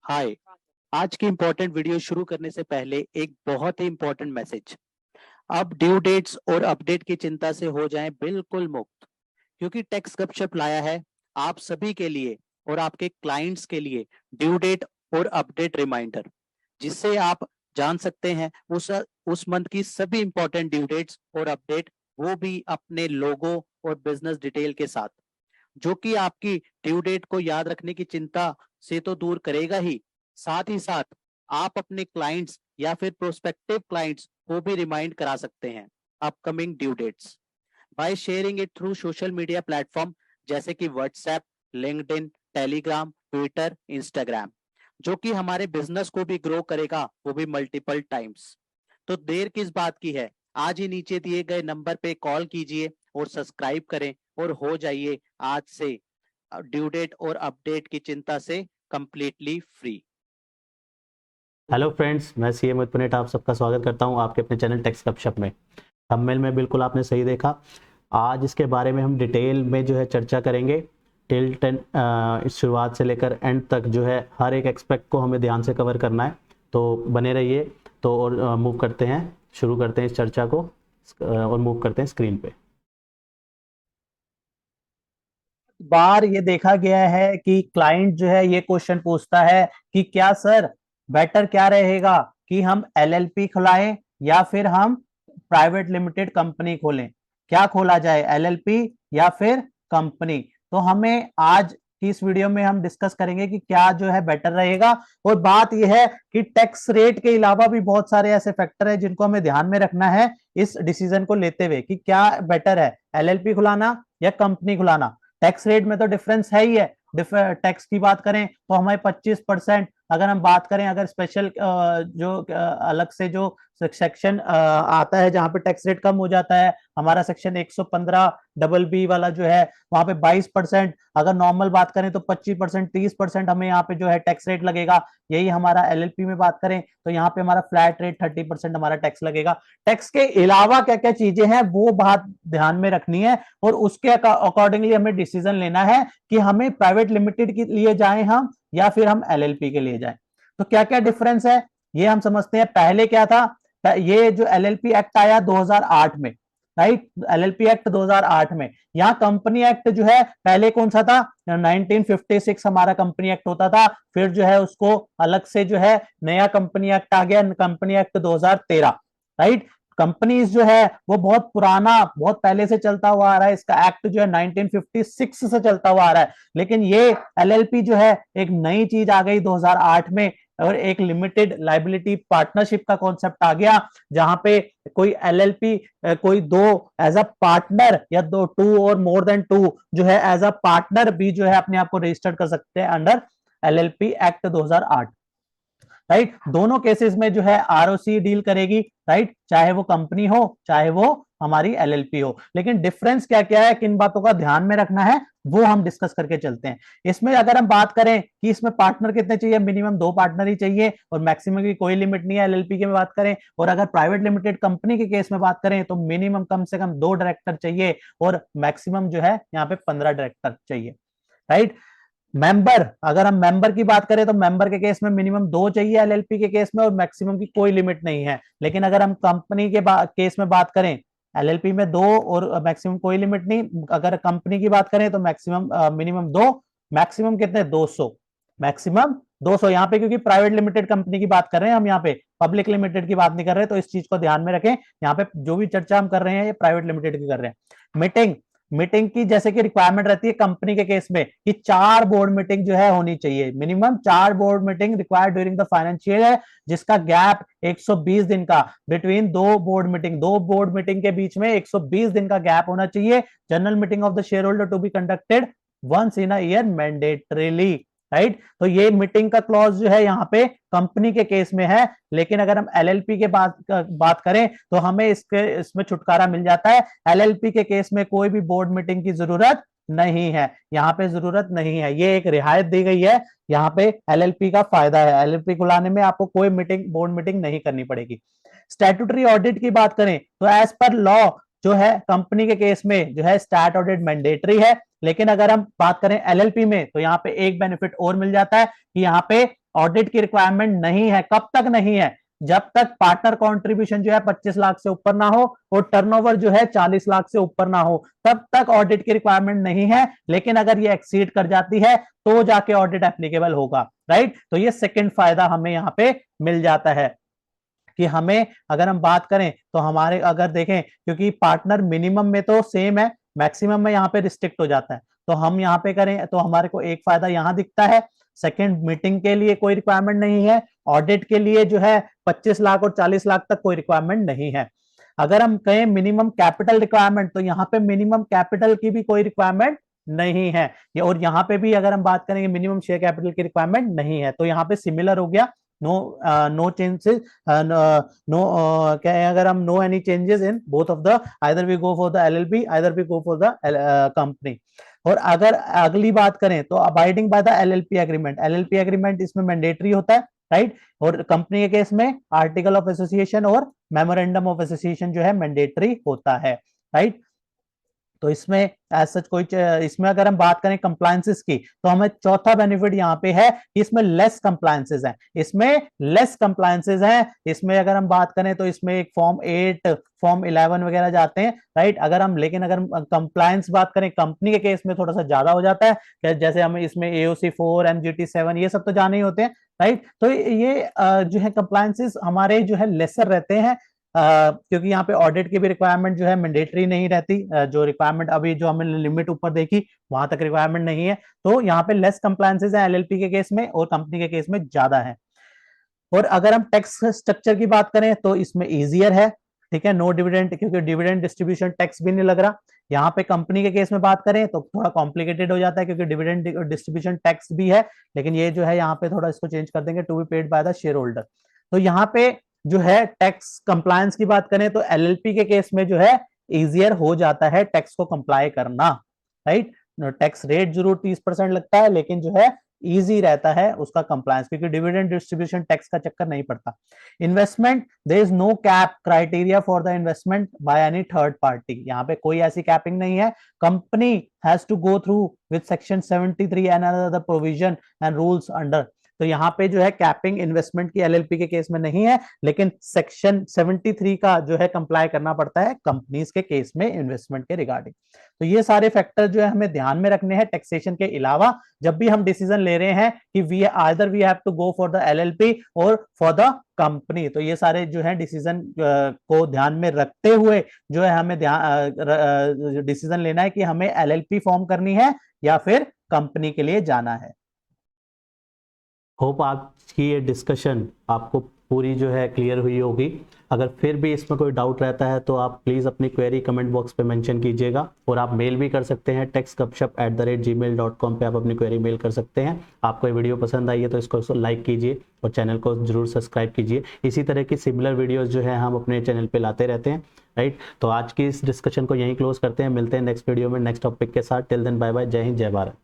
हाय। आज की important video शुरू करने से पहले एक बहुत ही इम्पोर्टेंट मैसेज। अब ड्यू डेट्स और अपडेट की चिंता से हो जाएं बिल्कुल मुक्त, क्योंकि टैक्स गपशप लाया है आप सभी के लिए और आपके क्लाइंट्स के लिए ड्यू डेट और अपडेट रिमाइंडर, जिससे आप जान सकते हैं उस मंथ की सभी इंपॉर्टेंट ड्यू डेट्स और अपडेट, वो भी अपने लोगो और बिजनेस डिटेल के साथ, जो कि आपकी ड्यू डेट को याद रखने की चिंता से तो दूर करेगा ही, साथ ही साथ आप अपने क्लाइंट्स या फिर प्रोस्पेक्टिव क्लाइंट्स को भी रिमाइंड करा सकते हैं upcoming due dates by sharing it through social media platform जैसे कि WhatsApp, LinkedIn, Telegram, Twitter, Instagram, जो कि हमारे बिजनेस को भी ग्रो करेगा, वो भी मल्टीपल टाइम्स। तो देर किस बात की है, आज ही नीचे दिए गए नंबर पे कॉल कीजिए और सब्सक्राइब करें और हो जाइए आज से ड्यू डेट और अपडेट की चिंता से कंप्लीटली फ्री। हेलो फ्रेंड्स, मैं सीए मोहित पुनेट आप सबका स्वागत करता हूं आपके अपने चैनल टैक्स गपशप में। थंबनेल में बिल्कुल आपने सही देखा। आज इसके बारे में हम डिटेल में जो है चर्चा करेंगे। टिल 10 शुरुआत से लेकर एंड तक जो है हर एक एक्सपेक्ट को हमें ध्यान से कवर करना है, तो बने रहिए। तो और मूव करते हैं, शुरू करते हैं इस चर्चा को और मूव करते हैं स्क्रीन पे। बार ये देखा गया है कि क्लाइंट जो है ये क्वेश्चन पूछता है कि क्या सर बेटर क्या रहेगा कि हम एलएलपी खुलाएं या फिर हम प्राइवेट लिमिटेड कंपनी खोलें, क्या खोला जाए एलएलपी या फिर कंपनी। तो हमें आज की इस वीडियो में हम डिस्कस करेंगे कि क्या जो है बेटर रहेगा। और बात यह है कि टैक्स रेट के अलावा भी बहुत सारे ऐसे फैक्टर है जिनको हमें ध्यान में रखना है इस डिसीजन को लेते हुए कि क्या बेटर है एलएलपी खुलाना या कंपनी खुलाना। टैक्स रेट में तो डिफरेंस है ही है। टैक्स की बात करें तो हमारे 25%, अगर हम बात करें अगर स्पेशल जो अलग से जो सेक्शन आता है जहां पे टैक्स रेट कम हो जाता है, हमारा सेक्शन 115 डबल बी वाला जो है वहां पे 22%, अगर नॉर्मल बात करें तो 25%, 30% हमें यहाँ पे जो है टैक्स रेट लगेगा। यही हमारा एलएलपी में बात करें तो यहाँ पे हमारा फ्लैट रेट 30% हमारा टैक्स लगेगा। टैक्स के अलावा क्या क्या चीजें हैं वो बात ध्यान में रखनी है और उसके अकॉर्डिंगली हमें डिसीजन लेना है कि हमें प्राइवेट लिमिटेड के लिए जाएं हम या फिर हम एलएलपी के लिए जाएं। तो क्या क्या डिफरेंस है ये हम समझते हैं। पहले क्या था, ये जो एलएलपी एक्ट आया 2008 में, राइट, एलएलपी एक्ट 2008 में। यहाँ कंपनी एक्ट जो है पहले कौन सा था, 1956 हमारा कंपनी एक्ट होता था। फिर जो है उसको अलग से जो है नया कंपनी एक्ट आ गया, कंपनी एक्ट 2013, राइट। कंपनीज जो है वो बहुत पुराना, बहुत पहले से चलता हुआ आ रहा है। इसका एक्ट जो है 1956 से चलता हुआ आ रहा है, लेकिन ये एलएलपी जो है एक नई चीज आ गई 2008 में और एक लिमिटेड लाइबिलिटी पार्टनरशिप का कॉन्सेप्ट आ गया, जहां पे कोई एलएलपी कोई दो एज अ पार्टनर या दो टू और मोर देन टू जो है एज अ पार्टनर भी जो है अपने आप को रजिस्टर्ड कर सकते हैं अंडर एलएलपी एक्ट 2008, राइट। दोनों केसेस में जो है आरओसी डील करेगी, राइट, चाहे वो कंपनी हो चाहे वो हमारी एलएलपी हो। लेकिन डिफरेंस क्या क्या है, किन बातों का ध्यान में रखना है वो हम डिस्कस करके चलते हैं। इसमें अगर हम बात करें कि इसमें पार्टनर कितने चाहिए, मिनिमम 2 पार्टनर ही चाहिए और मैक्सिमम की कोई लिमिट नहीं है एलएलपी की बात करें। और अगर प्राइवेट लिमिटेड कंपनी के केस में बात करें तो मिनिमम कम से कम 2 डायरेक्टर चाहिए और मैक्सिमम जो है यहाँ पे 15 डायरेक्टर चाहिए, राइट। मेंबर, अगर हम मेंबर की बात करें तो मेंबर के केस में मिनिमम 2 चाहिए एलएलपी के केस में और मैक्सिमम की कोई लिमिट नहीं है। लेकिन अगर हम कंपनी के केस में बात करें, एलएलपी में 2 और मैक्सिमम कोई लिमिट नहीं। अगर कंपनी की बात करें तो मैक्सिमम मिनिमम 2, मैक्सिमम कितने, 200, मैक्सिमम 200 यहाँ पे, क्योंकि प्राइवेट लिमिटेड कंपनी की बात कर रहे हैं हम, यहाँ पे पब्लिक लिमिटेड की बात नहीं कर रहे। तो इस चीज को ध्यान में रखें, यहाँ पे जो भी चर्चा हम कर रहे हैं ये प्राइवेट लिमिटेड की कर रहे हैं। मीटिंग, मीटिंग की जैसे कि रिक्वायरमेंट रहती है कंपनी के केस में कि 4 बोर्ड मीटिंग जो है होनी चाहिए, minimum 4 board meeting required during the financial है, जिसका गैप 120 दिन का बिटवीन 2 बोर्ड मीटिंग के बीच में 120 दिन का गैप होना चाहिए। General meeting of the share holder to be conducted once in a year mandatorily, right. तो ये मीटिंग का क्लॉज जो है यहाँ पे कंपनी के केस में है। लेकिन अगर हम एलएलपी के बात करें तो हमें इसमें छुटकारा मिल जाता है। एलएलपी के केस में कोई भी बोर्ड मीटिंग की जरूरत नहीं है, यहाँ पे जरूरत नहीं है, ये एक रियायत दी गई है। यहाँ पे एलएलपी का फायदा है, एलएलपी खुलाने में आपको कोई मीटिंग, बोर्ड मीटिंग नहीं करनी पड़ेगी। स्टैट्यूटरी ऑडिट की बात करें तो एज पर लॉ जो है कंपनी के केस में जो है स्टैट ऑडिट मैंडेटरी है। लेकिन अगर हम बात करें एलएलपी में तो यहाँ पे एक बेनिफिट और मिल जाता है कि यहाँ पे ऑडिट की रिक्वायरमेंट नहीं है। कब तक नहीं है? जब तक पार्टनर कंट्रीब्यूशन जो है 25 लाख से ऊपर ना हो और टर्नओवर जो है 40 लाख से ऊपर ना हो, तब तक ऑडिट की रिक्वायरमेंट नहीं है। लेकिन अगर ये एक्सीड कर जाती है तो जाके ऑडिट एप्लीकेबल होगा, राइट। तो ये सेकंड फायदा हमें यहां पे मिल जाता है कि हमें अगर हम बात करें तो हमारे अगर देखें, क्योंकि पार्टनर मिनिमम में तो सेम है, मैक्सिमम में यहाँ पे रिस्ट्रिक्ट हो जाता है। तो हम यहाँ पे करें तो हमारे को एक फायदा यहाँ दिखता है। सेकंड, मीटिंग के लिए कोई रिक्वायरमेंट नहीं है। ऑडिट के लिए जो है 25 लाख और 40 लाख तक कोई रिक्वायरमेंट नहीं है। अगर हम कहें मिनिमम कैपिटल रिक्वायरमेंट, तो यहाँ पे मिनिमम कैपिटल की भी कोई रिक्वायरमेंट नहीं है। और यहाँ पे भी अगर हम बात करेंगे मिनिमम शेयर कैपिटल की रिक्वायरमेंट नहीं है। तो यहाँ पे सिमिलर हो गया, नो चेंजेस, नो क्या है, अगर हम no any changes in both of the, either we go for the LLP, either we go for the company. और अगर अगली बात करें तो abiding by the LLP agreement, LLP agreement इसमें मैंडेटरी होता है, राइट। और कंपनी के केस में आर्टिकल ऑफ एसोसिएशन और मेमोरेंडम ऑफ एसोसिएशन जो है मैंडेटरी होता है, राइट। तो इसमें एज सच कोई, इसमें अगर हम बात करें कंप्लायंसेस की, तो हमें चौथा बेनिफिट यहाँ पे है कि इसमें लेस कंप्लायंसेस हैं, इसमें लेस कंप्लायंसेस हैं। इसमें अगर हम बात करें तो इसमें एक फॉर्म 8, फॉर्म 11 वगैरह जाते हैं, राइट। अगर हम कंप्लायंस बात करें कंपनी के केस में थोड़ा सा ज्यादा हो जाता है, जैसे हमें इसमें AOC 4, MGT 7 ये सब तो जाने ही होते हैं, राइट। तो ये जो है कंप्लायंसेस हमारे जो है लेसर रहते हैं, क्योंकि यहाँ पे ऑडिट की भी रिक्वायरमेंट जो है मैंडेटरी नहीं रहती। जो रिक्वायरमेंट अभी जो हमने लिमिट ऊपर देखी वहां तक रिक्वायरमेंट नहीं है। तो यहाँ पे लेस कंप्लायंसेस है एलएलपी के केस में और कंपनी के केस में ज्यादा है। और अगर हम टैक्स स्ट्रक्चर की बात करें तो इसमें इजियर है, ठीक है, नो डिविडेंड, क्योंकि डिविडेंड डिस्ट्रीब्यूशन टैक्स भी नहीं लग रहा। यहाँ पे कंपनी के केस में बात करें तो थोड़ा कॉम्प्लिकेटेड हो जाता है, क्योंकि डिविडेंड डिस्ट्रीब्यूशन टैक्स भी है, लेकिन ये जो है यहाँ पे थोड़ा इसको चेंज कर देंगे, to be paid by the share holder. तो यहाँ पे जो है टैक्स कंप्लायंस की बात करें तो एलएलपी के केस में जो है इजियर हो जाता है टैक्स को कंप्लाई करना, राइट। टैक्स रेट जरूर 30% लगता है, लेकिन जो है इजी रहता है उसका कंप्लायंस, क्योंकि डिविडेंड डिस्ट्रीब्यूशन टैक्स का चक्कर नहीं पड़ता। Investment, there is no cap criteria for the investment by any third party, यहाँ पे कोई ऐसी कैपिंग नहीं है। Company has to go through with section 73 and other provision and rules under. तो यहाँ पे जो है कैपिंग इन्वेस्टमेंट की एलएलपी के केस में नहीं है, लेकिन सेक्शन 73 का जो है कंप्लाई करना पड़ता है कंपनीज के केस में इन्वेस्टमेंट के रिगार्डिंग। तो ये सारे फैक्टर जो है हमें ध्यान में रखने हैं टैक्सेशन के अलावा, जब भी हम डिसीजन ले रहे हैं कि we have to go for the LLP और फॉर द कंपनी। तो ये सारे जो है डिसीजन को ध्यान में रखते हुए जो है हमें डिसीजन लेना है कि हमें एलएलपी फॉर्म करनी है या फिर कंपनी के लिए जाना है। होप आज की ये डिस्कशन आपको पूरी जो है क्लियर हुई होगी। अगर फिर भी इसमें कोई डाउट रहता है तो आप प्लीज़ अपनी क्वेरी कमेंट बॉक्स पे मेंशन कीजिएगा, और आप मेल भी कर सकते हैं techsgupshup@gmail.com पे आप अपनी क्वेरी मेल कर सकते हैं। आपको ये वीडियो पसंद आई है तो इसको लाइक कीजिए और चैनल को जरूर सब्सक्राइब कीजिए। इसी तरह की सिमिलर वीडियोज़ जो है हम अपने चैनल पर लाते रहते हैं, राइट। तो आज की इस डिस्कशन को यहीं क्लोज करते हैं, मिलते हैं नेक्स्ट वीडियो में नेक्स्ट टॉपिक के साथ। टिल देन बाय बाय, जय हिंद, जय भारत।